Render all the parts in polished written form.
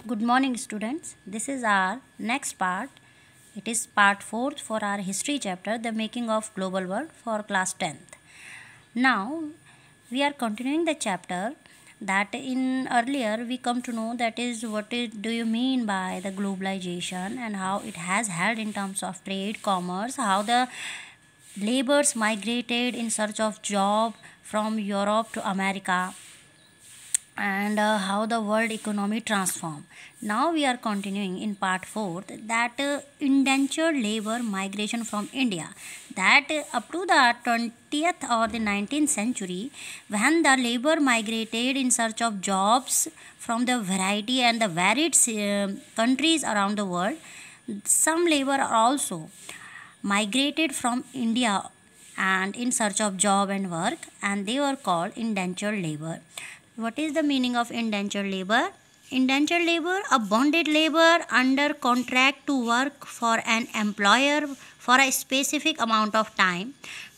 Good morning, students. This is our next part. It is part 4th for our history chapter, The Making of Global World for class 10th. Now, we are continuing the chapter that in earlier we come to know that is do you mean by the globalization and how it has had in terms of trade, commerce, how the laborers migrated in search of job from Europe to America and how the world economy transformed. Now we are continuing in part 4 that indentured labor migration from India, that up to the 20th or the 19th century, when the labor migrated in search of jobs from the variety and the varied countries around the world. Some labor also migrated from India and in search of job and work, and they were called indentured labor. What is the meaning of indentured labor? Indentured labor, a bonded labor under contract to work for an employer for a specific amount of time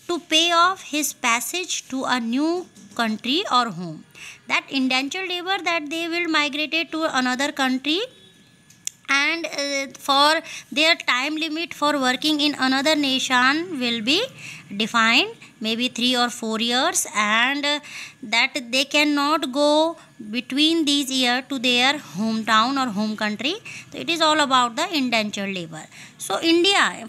to pay off his passage to a new country or home. That indentured labor, that they will migrate to another country, and for their time limit for working in another nation will be defined, maybe 3 or 4 years, and that they cannot go between these years to their hometown or home country. So it is all about the indentured labor. So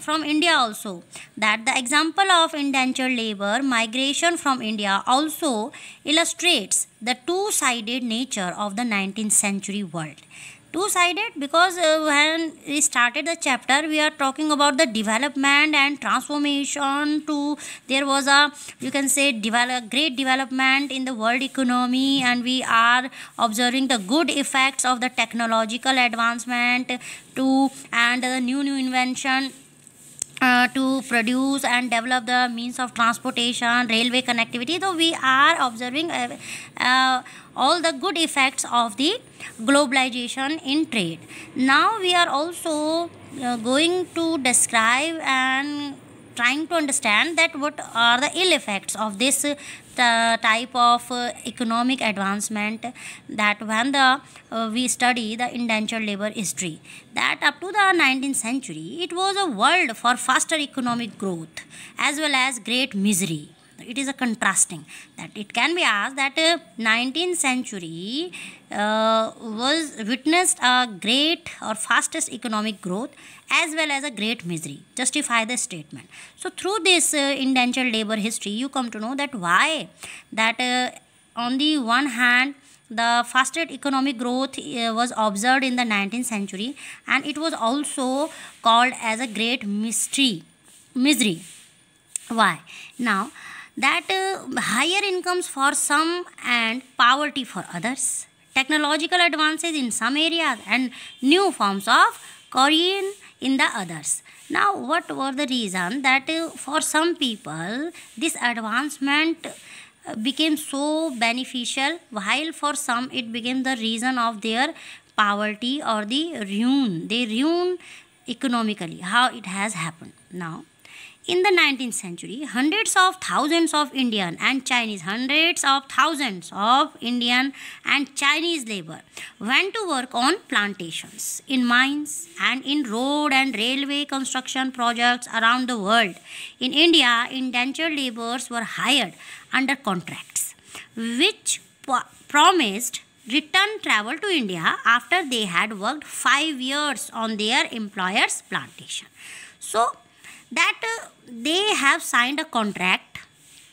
from India also, that the example of indentured labor migration from India also illustrates the two-sided nature of the 19th century world. Two-sided because when we started the chapter, we are talking about the development and transformation to, there was a, you can say, great development in the world economy, and we are observing the good effects of the technological advancement to, and the new invention to produce and develop the means of transportation, railway connectivity. So we are observing all the good effects of the globalization in trade. Now we are also going to describe and trying to understand that what are the ill effects of this type of economic advancement, that when the we study the indentured labor history, that up to the 19th century it was a world for faster economic growth as well as great misery. It is a contrasting, that it can be asked that 19th century was witnessed a great or fastest economic growth as well as a great misery. Justify the statement. So through this indentured labor history, you come to know that why that on the one hand the fastest economic growth was observed in the 19th century, and it was also called as a great misery. Why? Now that higher incomes for some and poverty for others, technological advances in some areas and new forms of Korean in the others. Now what were the reason that for some people this advancement became so beneficial, while for some it became the reason of their poverty or the ruin. They ruin economically. How it has happened? Now in the 19th century, hundreds of thousands of Indian and Chinese labor went to work on plantations, in mines, and in road and railway construction projects around the world. In India, indentured laborers were hired under contracts, which promised return travel to India after they had worked 5 years on their employer's plantation. So that they have signed a contract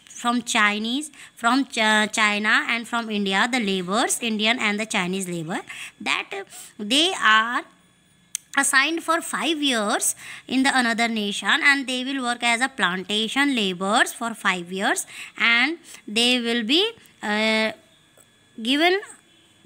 from China and from India, the laborers, Indian and the Chinese labor, that they are assigned for 5 years in the another nation, and they will work as a plantation laborers for 5 years, and they will be given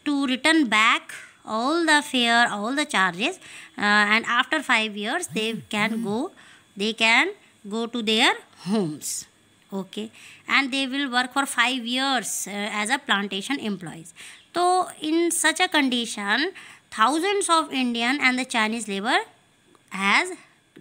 to return back all the fare, all the charges, and after 5 years they can go to their homes. Okay, and they will work for 5 years as a plantation employees. So in such a condition, thousands of Indian and the Chinese labor has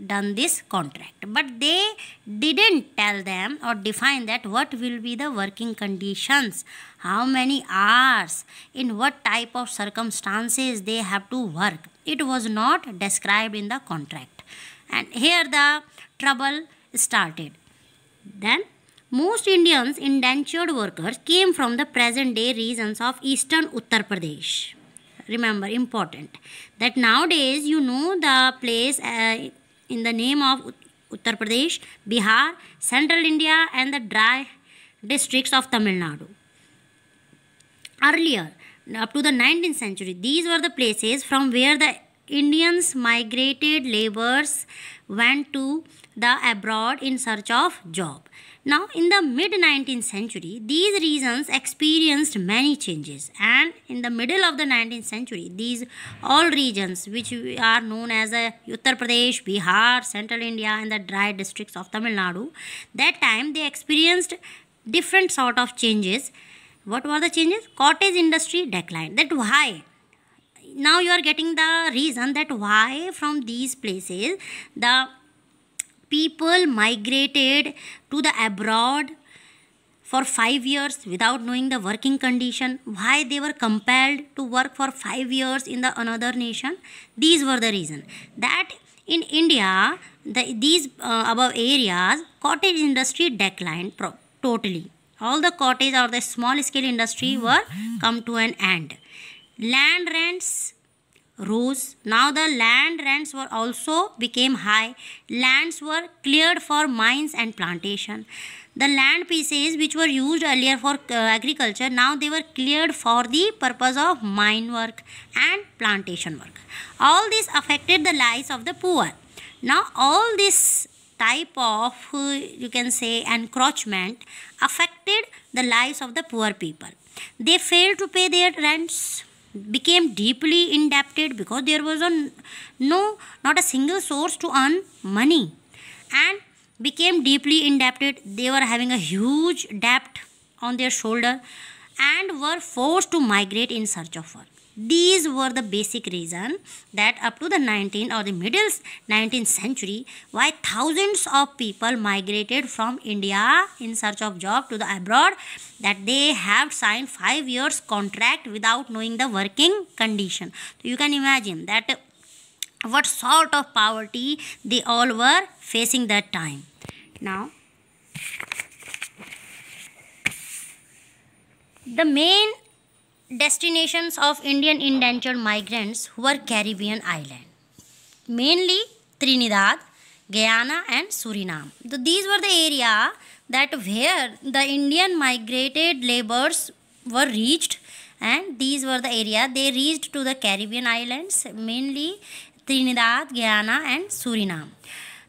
done this contract, but they didn't tell them or define that what will be the working conditions, how many hours, in what type of circumstances they have to work. It was not described in the contract, and here the trouble started. Then most Indians indentured workers came from the present day regions of eastern Uttar Pradesh. Remember, important that nowadays you know the place in the name of Uttar Pradesh, Bihar, Central India, and the dry districts of Tamil Nadu. Earlier, up to the 19th century, these were the places from where the Indians migrated laborers went to the abroad in search of job. Now, in the mid 19th century, these regions experienced many changes, and in the middle of the 19th century, these all regions which are known as Uttar Pradesh, Bihar, Central India, and the dry districts of Tamil Nadu, that time they experienced different sort of changes. What were the changes? Cottage industry declined. That why? Now you are getting the reason that why from these places the people migrated to the abroad for 5 years without knowing the working condition, why they were compelled to work for 5 years in the another nation. These were the reason that in India these above areas cottage industry declined totally. All the cottage or the small scale industry were come to an end. Land rents rose. Now the land rents were also became high. Lands were cleared for mines and plantation. The land pieces which were used earlier for agriculture, now they were cleared for the purpose of mine work and plantation work. All this affected the lives of the poor. Now all this type of you can say encroachment affected the lives of the poor people. They failed to pay their rents, became deeply indebted because there was not a single source to earn money, and became deeply indebted. They were having a huge debt on their shoulder and were forced to migrate in search of work. These were the basic reason that up to the 19th or the middle 19th century why thousands of people migrated from India in search of job to the abroad, that they have signed 5 years contract without knowing the working condition. So you can imagine that what sort of poverty they all were facing that time. Now the main destinations of Indian indentured migrants were Caribbean islands, mainly Trinidad, Guyana, and Suriname. So these were the area that where the Indian migrated laborers were reached, and these were the area they reached to the Caribbean islands, mainly Trinidad, Guyana, and Suriname.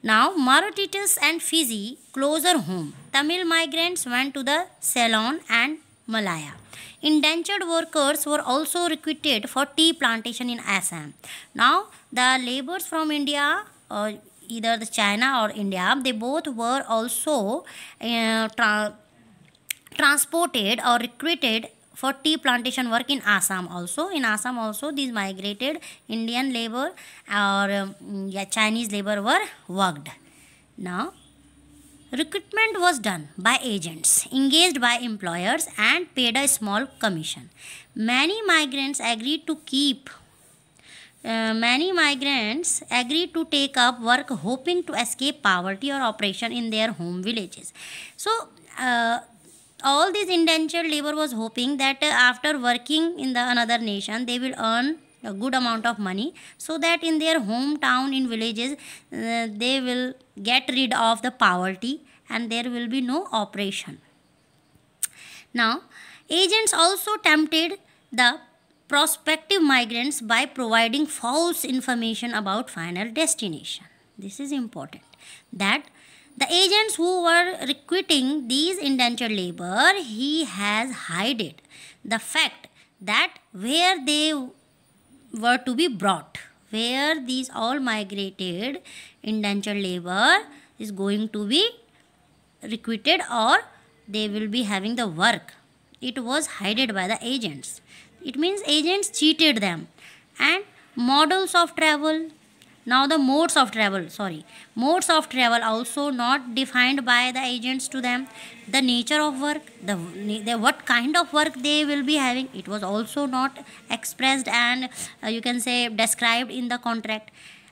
Now Mauritius and Fiji, closer home. Tamil migrants went to the Ceylon and Malaya. Indentured workers were also recruited for tea plantation in Assam. Now the laborers from India, either the China or India, they both were also transported or recruited for tea plantation work in Assam also. In Assam also these migrated Indian labor or Chinese labor were worked. Now recruitment was done by agents engaged by employers and paid a small commission. Many migrants agreed to take up work hoping to escape poverty or oppression in their home villages. So all these indentured labor was hoping that after working in the another nation they will earn a good amount of money, so that in their hometown in villages they will get rid of the poverty and there will be no oppression. Now agents also tempted the prospective migrants by providing false information about final destination. This is important, that the agents who were recruiting these indentured labor, he has hidden the fact that where they were to be brought, where these all migrated indentured labor is going to be recruited or they will be having the work. It was hidden by the agents. It means agents cheated them. And models of travel, Now the modes of travel also not defined by the agents to them. The nature of work, the what kind of work they will be having, it was also not expressed and you can say described in the contract.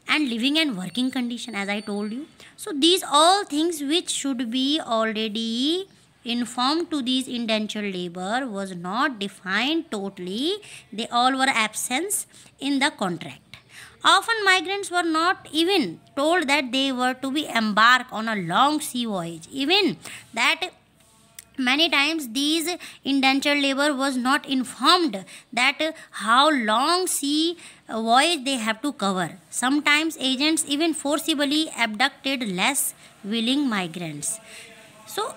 And living and working condition, as I told you. So these all things which should be already informed to these indentured labor was not defined totally. They all were absent in the contract. Often migrants were not even told that they were to be embarked on a long sea voyage. Even that many times these indentured labor was not informed that how long sea voyage they have to cover. Sometimes agents even forcibly abducted less willing migrants. So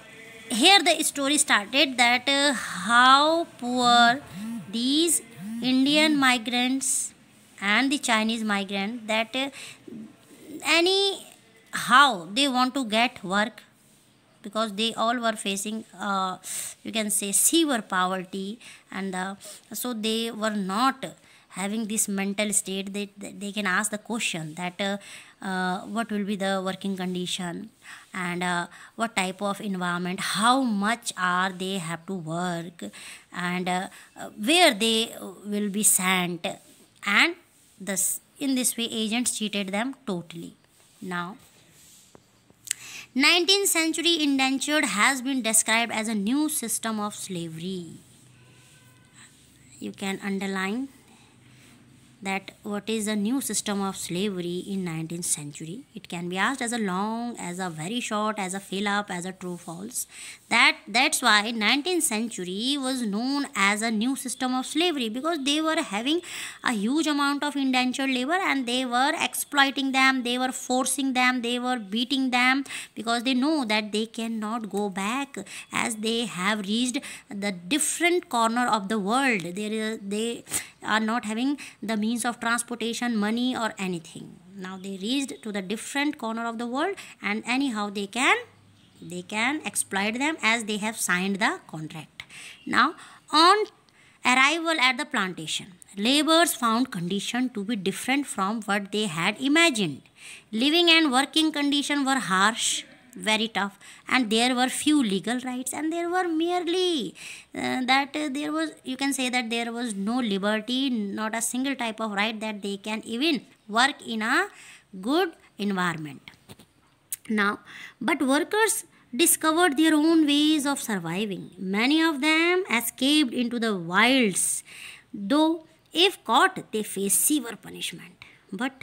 here the story started that how poor these Indian migrants and the Chinese migrant, that any how they want to get work, because they all were facing you can say severe poverty, and so they were not having this mental state that they can ask the question that what will be the working condition, and what type of environment, how much are they have to work, and where they will be sent. And this, in this way agents cheated them totally. Now 19th century indentured has been described as a new system of slavery. You can underline that what is the new system of slavery in 19th century. It can be asked as a long, as a very short, as a fill up, as a true false. That's why 19th century was known as a new system of slavery, because they were having a huge amount of indentured labor and they were exploiting them, they were forcing them, they were beating them, because they know that they cannot go back, as they have reached the different corner of the world. They are not having the means of transportation, money or anything. Now they reached to the different corner of the world, and anyhow they can exploit them, as they have signed the contract. Now on arrival at the plantation, laborers found conditions to be different from what they had imagined. Living and working conditions were harsh, very tough, and there were few legal rights, and there were merely there was, you can say that there was no liberty, not a single type of right that they can even work in a good environment. Now but workers discovered their own ways of surviving. Many of them escaped into the wilds, though if caught they faced severe punishment. But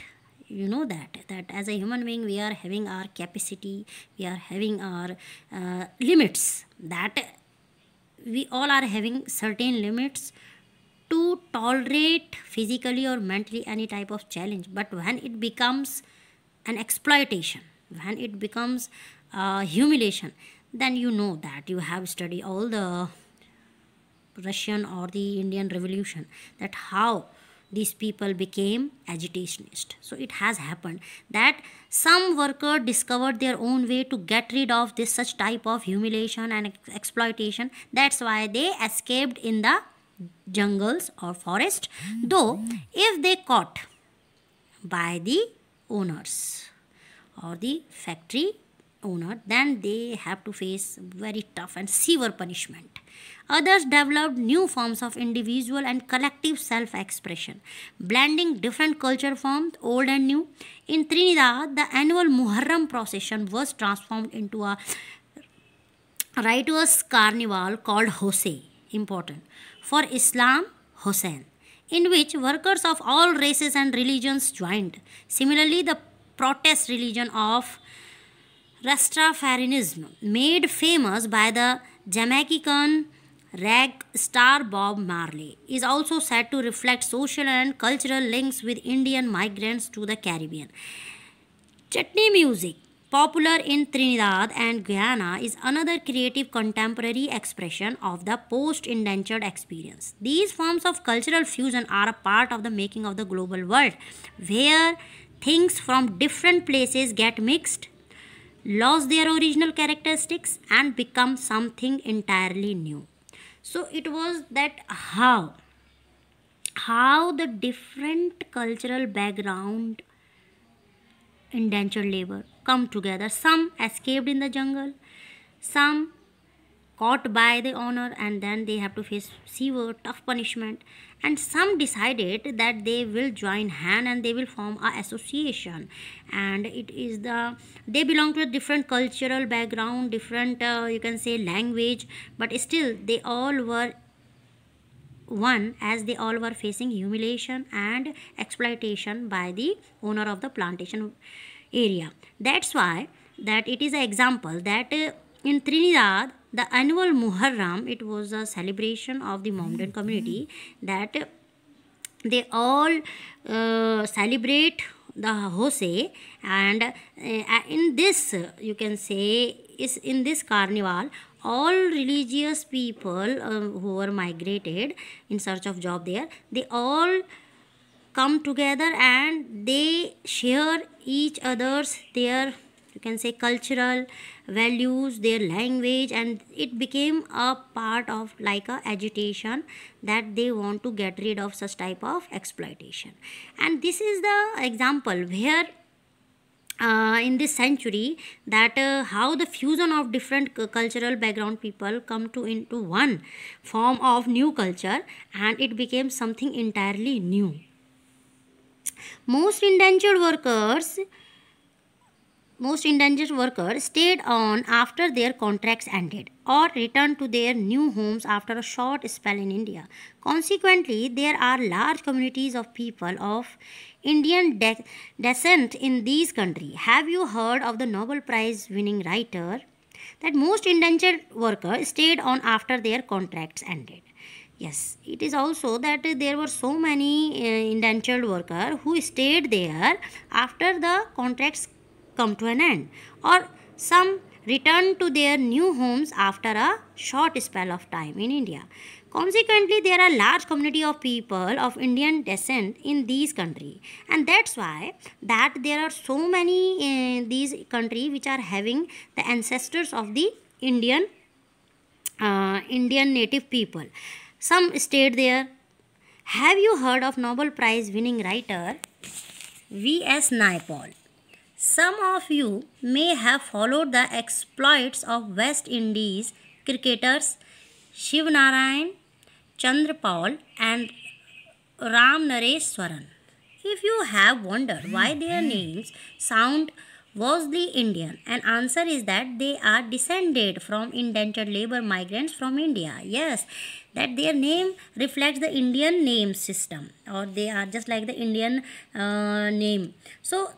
you know that as a human being we are having our capacity, we are having our limits, that we all are having certain limits to tolerate physically or mentally any type of challenge. But when it becomes an exploitation, when it becomes humiliation, then you know that you have studied all the Russian or the Indian Revolution, that how these people became agitationists. So it has happened that some worker discovered their own way to get rid of this such type of humiliation and exploitation. That's why they escaped in the jungles or forest, though if they caught by the owners or the factory owner, then they have to face very tough and severe punishment. Others developed new forms of individual and collective self-expression, blending different culture forms, old and new. In Trinidad, the annual Muharram procession was transformed into a riotous carnival called Hosei, important, for Islam, Hussein, in which workers of all races and religions joined. Similarly, the protest religion of Rastafarianism, made famous by the Jamaican rag star Bob Marley, is also said to reflect social and cultural links with Indian migrants to the Caribbean. Chutney music, popular in Trinidad and Guyana, is another creative contemporary expression of the post-indentured experience. These forms of cultural fusion are a part of the making of the global world, where things from different places get mixed, lose their original characteristics, and become something entirely new. So it was that how the different cultural background indentured labor come together. Some escaped in the jungle, some caught by the owner, and then they have to face severe tough punishment, and some decided that they will join hand and they will form a association. And it is they belong to a different cultural background, different you can say language, but still they all were one, as they all were facing humiliation and exploitation by the owner of the plantation area. That's why that it is an example that in Trinidad the annual Muharram, it was a celebration of the Mohammedan community, that they all celebrate the Hoseh, and in this you can say is in this carnival all religious people who were migrated in search of job there, they all come together and they share each other's their you can say cultural values, their language, and it became a part of like a agitation that they want to get rid of such type of exploitation. And this is the example where in this century that how the fusion of different cultural background people come to into one form of new culture, and it became something entirely new. Most indentured workers stayed on after their contracts ended or returned to their new homes after a short spell in India. Consequently, there are large communities of people of Indian descent in these countries. Have you heard of the Nobel Prize winning writer that most indentured workers stayed on after their contracts ended? Yes, it is also that there were so many indentured workers who stayed there after the contracts come to an end, or some returned to their new homes after a short spell of time in India. Consequently, there are large community of people of Indian descent in these countries, and that's why that there are so many these countries which are having the ancestors of the Indian native people. Some stayed there. Have you heard of Nobel Prize winning writer V.S. Naipaul? Some of you may have followed the exploits of West Indies cricketers Shiv Narayan, Chandrapaul and Ram Nareswaran. If you have wondered why their names sound vastly Indian, an answer is that they are descended from indentured labor migrants from India. Yes, that their name reflects the Indian name system, or they are just like the Indian name. So,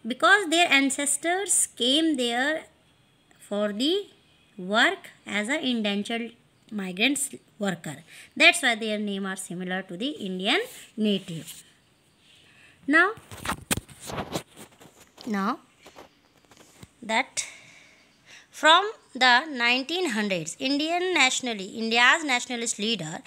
because their ancestors came there for the work as an indentured migrants worker, that's why their name are similar to the Indian native. Now that from the 1900s, India's nationalist leader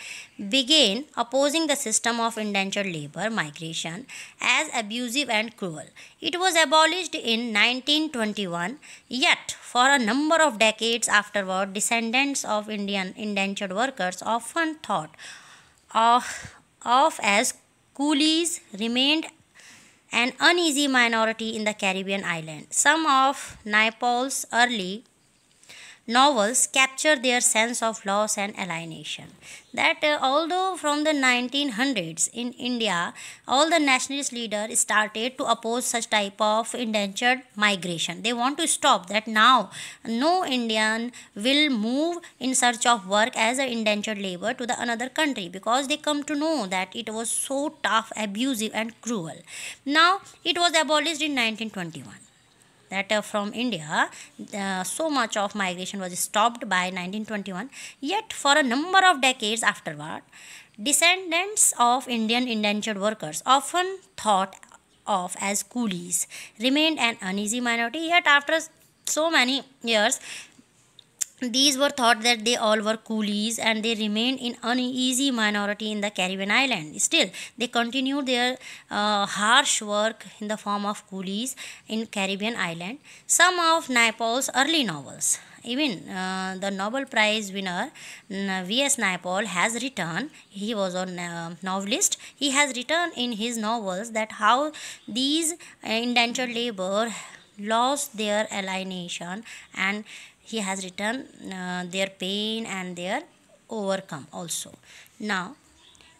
began opposing the system of indentured labor migration as abusive and cruel. It was abolished in 1921, yet for a number of decades afterward, descendants of Indian indentured workers often thought of as coolies remained an uneasy minority in the Caribbean island. Some of Naipaul's early novels capture their sense of loss and alienation. That although from the 1900s in India, all the nationalist leaders started to oppose such type of indentured migration. They want to stop that now. No Indian will move in search of work as an indentured labor to the another country, because they come to know that it was so tough, abusive and cruel. Now it was abolished in 1921. That from India, so much of migration was stopped by 1921. Yet for a number of decades afterward, descendants of Indian indentured workers, often thought of as coolies, remained an uneasy minority. Yet after so many years, These were thought that they all were coolies and they remained in uneasy minority in the Caribbean island. Still, they continued their harsh work in the form of coolies in Caribbean island. Some of Naipaul's early novels, even the Nobel Prize winner V.S. Naipaul has written, he was a novelist, he has written in his novels that how these indentured labor lost their alienation, and he has written their pain and their overcome also. Now,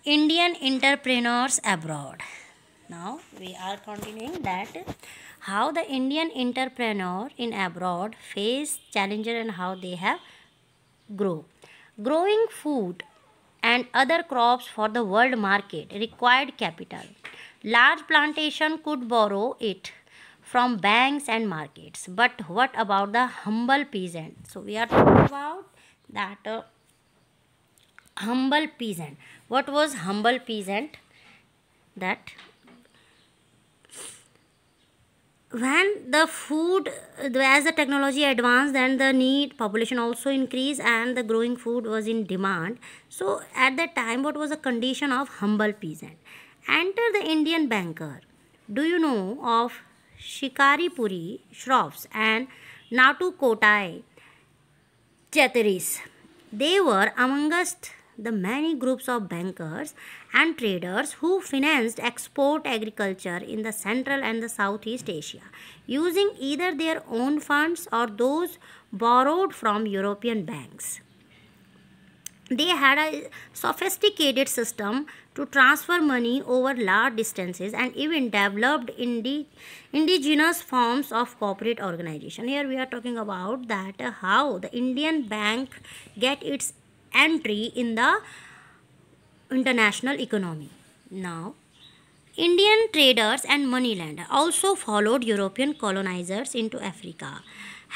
Indian entrepreneurs abroad. Now we are continuing that how the Indian entrepreneur in abroad face challenges and how they have grow. Growing food and other crops for the world market required capital. Large plantation could borrow it from banks and markets. But what about the humble peasant? So we are talking about that humble peasant. What was humble peasant? That when the food, as the technology advanced, then the need population also increased and the growing food was in demand. So at that time, what was the condition of humble peasant? Enter the Indian banker. Do you know of Shikaripuri Shroffs and Natu Kotai Chataris? They were amongst the many groups of bankers and traders who financed export agriculture in the Central and the Southeast Asia using either their own funds or those borrowed from European banks. They had a sophisticated system to transfer money over large distances and even developed indigenous forms of corporate organization. Here we are talking about that how the Indian bank get its entry in the international economy. Now, Indian traders and moneylenders also followed European colonizers into Africa.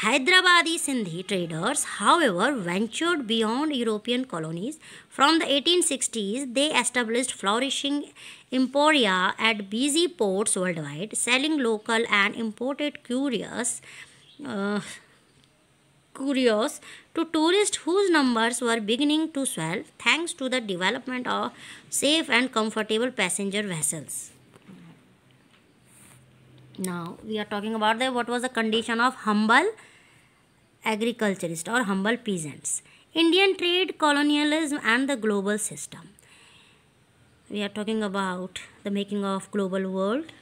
Hyderabadi Sindhi traders, however, ventured beyond European colonies. From the 1860s, they established flourishing emporia at busy ports worldwide, selling local and imported uh, curios to tourists whose numbers were beginning to swell thanks to the development of safe and comfortable passenger vessels. Now we are talking about what was the condition of humble agriculturists or humble peasants. Indian trade, colonialism, and the global system. We are talking about the making of global world,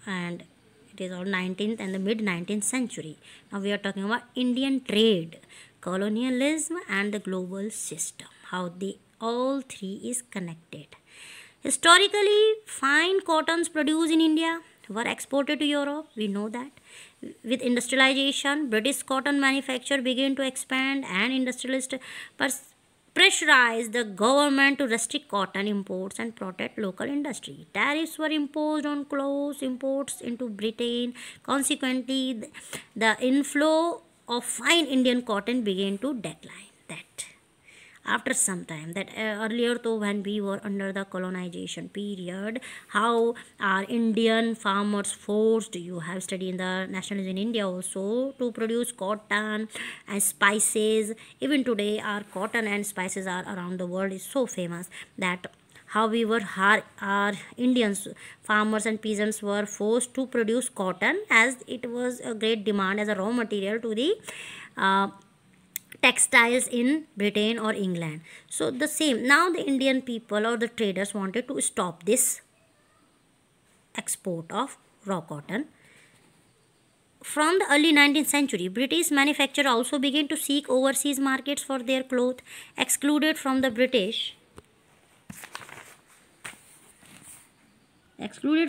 and it is all 19th and the mid 19th century. Now we are talking about Indian trade, colonialism, and the global system. How they all three is connected. Historically, fine cottons produced in India were exported to Europe. We know that. With industrialization, British cotton manufacture began to expand and industrialists pressurized the government to restrict cotton imports and protect local industry. Tariffs were imposed on clothes imports into Britain. Consequently, the inflow of fine Indian cotton began to decline. That after some time, that earlier though when we were under the colonization period, how our Indian farmers forced, you have studied in the nationalism in India also, to produce cotton and spices. Even today our cotton and spices are around the world is so famous that however our Indians farmers and peasants were forced to produce cotton as it was a great demand as a raw material to the uh, textiles in Britain or England. So the same, now the Indian people or the traders wanted to stop this export of raw cotton. From the early 19th century, British manufacturers also began to seek overseas markets for their cloth. Excluded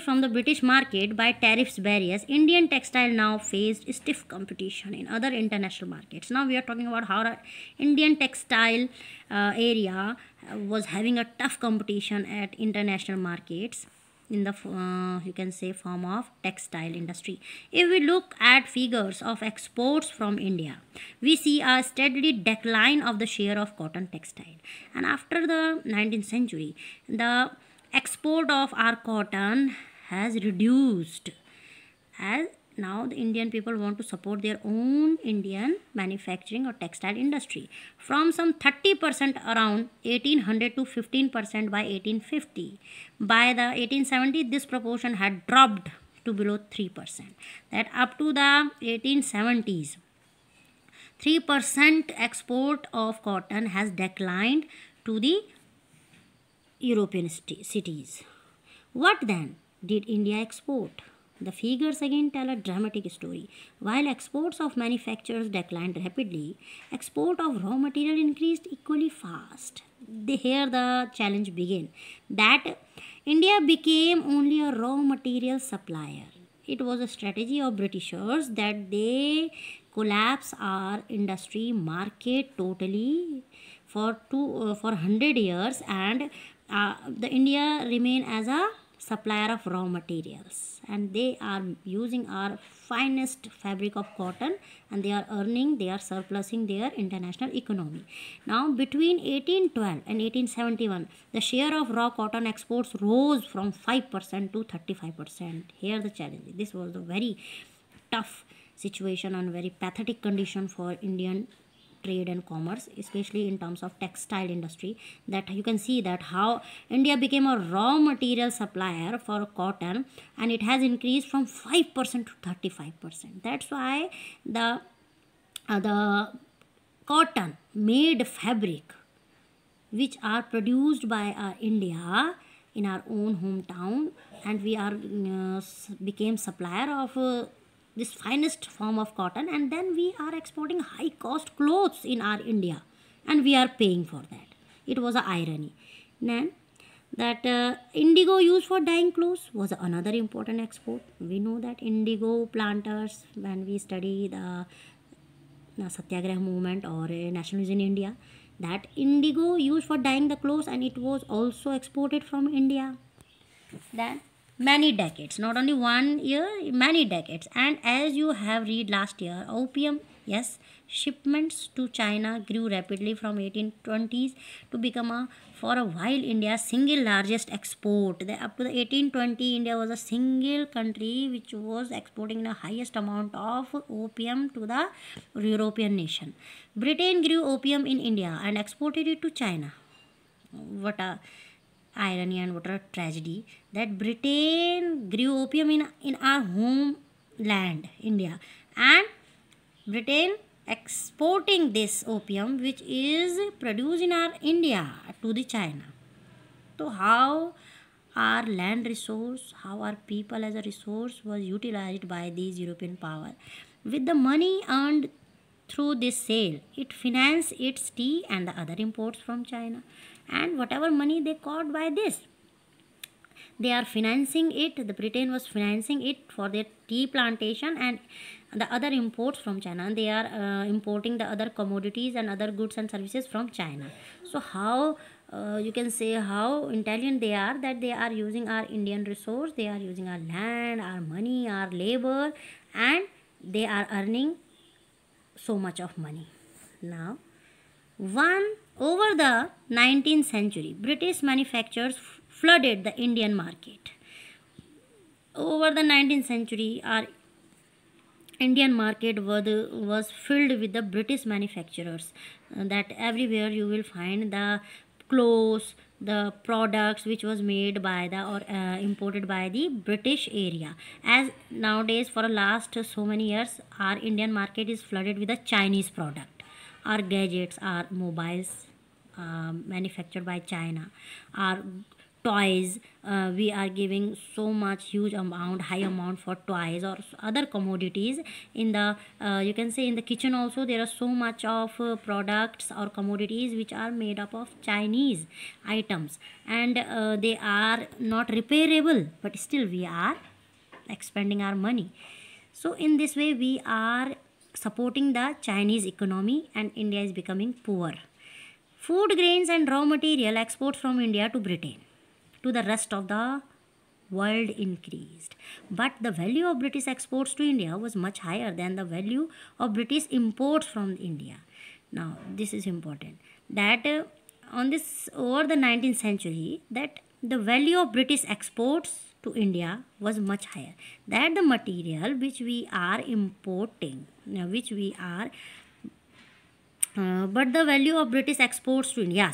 from the British market by tariffs barriers, Indian textile now faced stiff competition in other international markets. Now we are talking about how the Indian textile area was having a tough competition at international markets in the you can say form of textile industry. If we look at figures of exports from India, we see a steady decline of the share of cotton textile, and after the 19th century the export of our cotton has reduced as now the Indian people want to support their own Indian manufacturing or textile industry from some 30% around 1800 to 15% by 1850. By the 1870, this proportion had dropped to below 3%. That up to the 1870s, 3% export of cotton has declined to the European cities. What then did India export? The figures again tell a dramatic story. While exports of manufacturers declined rapidly, export of raw material increased equally fast. Here the challenge began. That India became only a raw material supplier. It was a strategy of Britishers that they collapse our industry market totally for 100 years, and the India remain as a supplier of raw materials, and they are using our finest fabric of cotton, and they are surplusing their international economy. Now between 1812 and 1871, the share of raw cotton exports rose from 5% to 35%. Here the challenge, this was a very tough situation and very pathetic condition for Indian trade and commerce, especially in terms of textile industry. That you can see that how India became a raw material supplier for cotton, and it has increased from 5% to 35%. That's why the cotton made fabric which are produced by India in our own hometown, and we are became supplier of this finest form of cotton, and then we are exporting high cost clothes in our India, and we are paying for that. It was an irony. Then that indigo used for dyeing clothes was another important export. We know that indigo planters, when we study the Satyagraha movement or nationalism in India, that indigo used for dyeing the clothes, and it was also exported from India. Then many decades, not only 1 year, many decades. And as you have read last year, opium, yes, shipments to China grew rapidly from 1820s to become for a while India's single largest export. Up to the 1820, India was a single country which was exporting the highest amount of opium to the European nation. Britain grew opium in India and exported it to China. What a irony and what a tragedy that Britain grew opium in our homeland, India, and Britain exporting this opium which is produced in our India to the China. So how our land resource, how our people as a resource was utilized by these European power. With the money earned through this sale, it financed its tea and the other imports from China. And whatever money they got by this, they are financing it. The Britain was financing it for their tea plantation and the other imports from China. They are importing the other commodities and other goods and services from China. So how you can say how intelligent they are, that they are using our Indian resource, they are using our land, our money, our labor, and they are earning so much of money. Now over the 19th century, British manufacturers flooded the Indian market. Over the 19th century, our Indian market was filled with the British manufacturers. That everywhere you will find the clothes, the products which was made by the or imported by the British area. As nowadays, for the last so many years, our Indian market is flooded with the Chinese product. Our gadgets, our mobiles manufactured by China, our toys, we are giving so much huge amount, high amount for toys or other commodities. In the you can say in the kitchen also there are so much of products or commodities which are made up of Chinese items, and they are not repairable, but still we are expending our money. So in this way we are supporting the Chinese economy, and India is becoming poor. Food grains and raw material exports from India to Britain to the rest of the world increased, but the value of British exports to India was much higher than the value of British imports from India. Now this is important, that on this over the 19th century, that the value of British exports to India was much higher. That the material which we are importing, but the value of British exports to India,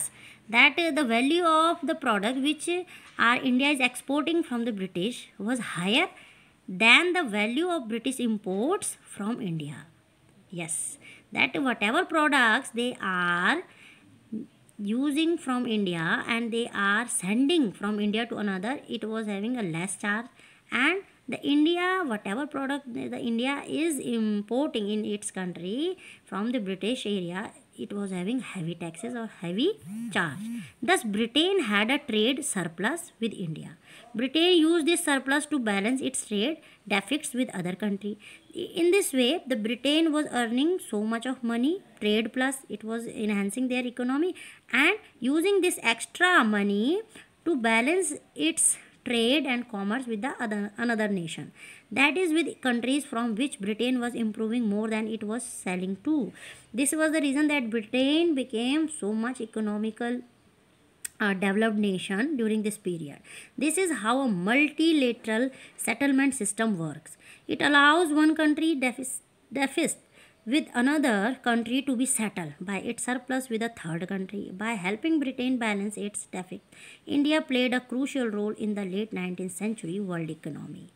that the value of the product which our India is exporting from the British was higher than the value of British imports from India. Yes, that whatever products they are using from India and they are sending from India to another, it was having a less charge, and the India, whatever product the India is importing in its country from the British area, it was having heavy taxes or heavy charge. Thus, Britain had a trade surplus with India. Britain used this surplus to balance its trade deficits with other countries. In this way, the Britain was earning so much of money, trade plus it was enhancing their economy, and using this extra money to balance its trade and commerce with the another nation, that is with countries from which Britain was improving more than it was selling to. This was the reason that Britain became so much economical developed nation during this period. This is how a multilateral settlement system works. It allows one country deficit with another country to be settled by its surplus with a third country. By helping Britain balance its deficit, India played a crucial role in the late 19th century world economy.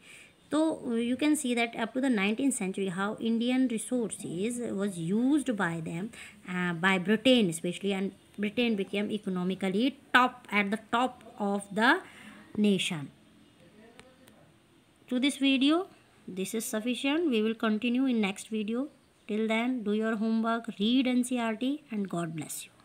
So you can see that up to the 19th century how Indian resources was used by them, by Britain especially, and Britain became economically at the top of the nation. To this video, this is sufficient. We will continue in next video. Till then, do your homework, read NCERT, and God bless you.